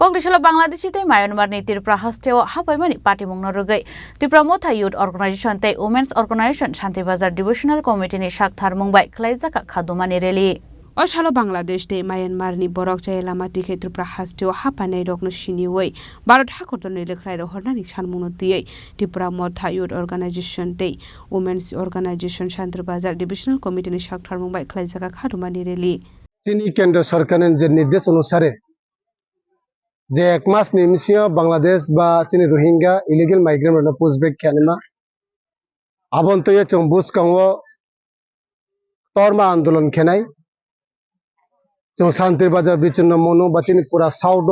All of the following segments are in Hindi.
Kongresala Bangladesh te Myanmar ni Tripura hasteo hapaimani party mungno rugai Tripura Motha Youth Organization te Women's Organization Shanti Bazar Devotional Committee ni shakthar mungbai khlaijaka khadumani rally Oshalo Bangladesh te Myanmar ni borok chayelama tikhe Tripura hasteo hapanai rokno siniwei Bharat hakotorni lekhrai ro hornani sanmungno diei Tripura Motha Youth Organization te Women's Organization Shanti Bazar Devotional Committee ni shakthar mungbai khlaijaka khadumani rally Chini Kendra Sarkareর যে নির্দেশ অনুসারে যে এক মাস নিমিষে বাংলাদেশ বা চিনি রোহিঙ্গা ইলিগেল মাইগ্রেন্ট পুষবেক খেলমা আবন্তয়ে চম্বুস কাঙ্গো তরমা আন্দোলন খেনাই চং শান্তির বাজার বিচ্ছিন্ন মনো বা চিনি পুরা সাউড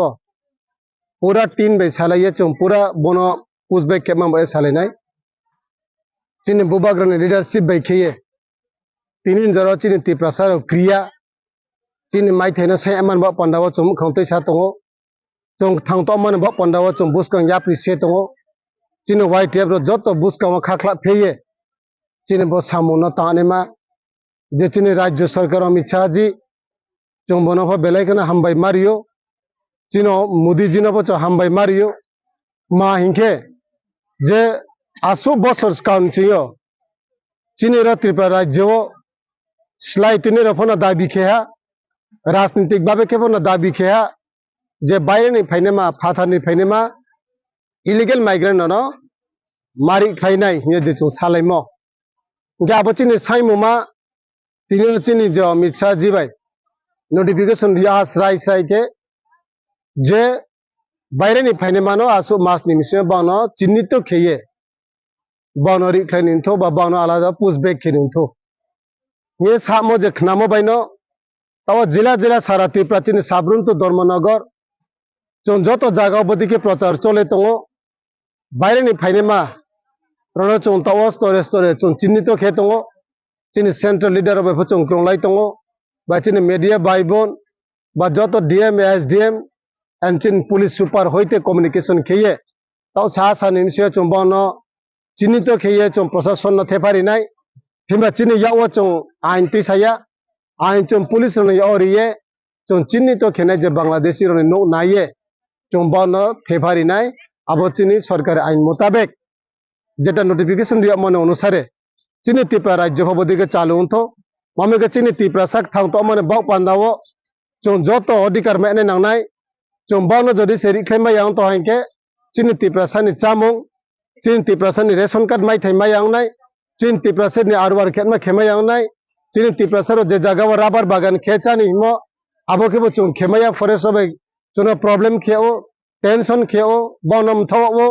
পুরা টিন বাই সালাইয়ে চং পুরা বন পুষবেক খেমা বাই সালাইনাই চিনি বুবাগ্রানি লিডারশিপ বাই খেয়ে তিনিন জরা চিনি তিপ্রাসার ক্রিয়া চিনি মাই থাইনা সাই এমান বা পান্ডাও চম খাউতৈ সা দङ जों थांतोमन ब पंडाव जों बुसकां याप्रि से दङ चिनो वाइट टेब जत बुसकां खाखला फेये चिनो ब सामुन तानेमा जे चिनि राज्य सरकार अमित शाह जी जों बनफ बेलायकना हामबाय मारियो चिनो मोदी जी नबो च हामबाय मारियो मा हिंखे जे आसु बसर काउन्सियो चिनि र त्रिपुरा राज्य स्लाइटिनि रफना दाबि खेहा राजनीतिक भाबे केबो दाबि खेहा जे बायरनि फाइनेमा फाथारनि फाइनेमा इलिगेल माइग्रेंट न मारि खाइनाय हिये जे जों सालायमो गाबोचिनि साइमुमा तिनि चिनि जो अमित शाह जी बाय नोटिफिकेशन दिया राय साय के जे बायरनि फाइनेमा न आसु मास निमिसे बानो चिन्नित खेये बानोरि खाइनिनथो बा बानो आलादा पुसबेक खेनिनथो ये सामो जे खनामो बायनो ताव जिला जिला सारा त्रिपुरा चिनि साब्रुन तो धर्मनगर जों जत जागा बदिके प्रचार चले दङ बायरेनि फाइनेमा रनो जों ताव स्टोरे स्टोरे जों चिन्नित खे दङ चिनि सेंट्रल लीडर बे जों क्रंलाय दङ बा चिनि मीडिया बायबन बा जत DM SDM and chin police सुपार होइते कम्युनिकेशन खेये ताव सा सा निमसे जों बनो चिन्नित खेये जों प्रशासन न थेफारिनाय हिमबा चिनि याव जों आइन तिसाया आइन जों पुलिस न यावरिये जों चिन्नित खेनाय जे बांग्लादेशी रनि नो नाये जों बानो थेफारिनाय आबोचिनि सरकार आइन मुताबिक जेटा नोटिफिकेशन दिया मन अनुसारे चिनि त्रिपुरा राज्य भबदिके चालुंथो मामेके चिनि त्रिपुरा साक थांतो मन बाव पांदावो जों जत अधिकार मेने नांनाय जों बावनो जदि सेरि क्लेमा yang तो हांके चिनि त्रिपुरा सानि चामुं चिनि त्रिपुरा सानि रेशन कार्ड माइ थाइमा यांनाय चिनि त्रिपुरा सानि आरवार खेमा खेमा यांनाय चिनि त्रिपुरा सारो जे जागाव राबार बागान खेचानि हिमो आबोकेबो जों खेमाया फरेस्ट बाय जोंनो प्रॉब्लम खेओ टेंशन खेओ बावनम थावो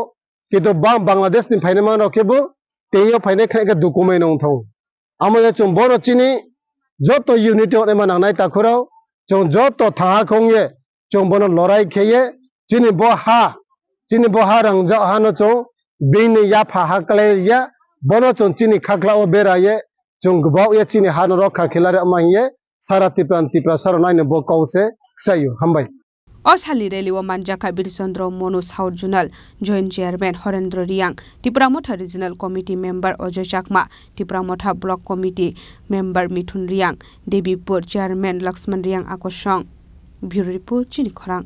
किन्तु बांग्लादेश नि फाइनेमा रखेबो तेयो फाइने खेके डकुमेन्ट नथौ आमया जों बर चिनि जत यूनिट एमा नांनाय ताखुराव जों जत थाहा खोंगे जों बनो लड़ाई खेये चिनि बहा रंजा हानो जों बेनि या फाहा कलेया बनो जों चिनि खाखलाओ बेराये जों गबाव या चिनि हानो रखा खेलारे माहिये सारा त्रिपुरा सारो नायनो बकावसे जायो हामबाय Oshali Reliwa Manjaka Birchandra Monu South Zonal Joint Chairman Horendra Riang, Tripura Motha Regional Committee Member Ojoy Chakma, Tripura Motha Block Committee Member Mithun Riang, Debipur Chairman Laxman Riang Akoshong, Bureau Report Chini Khorang.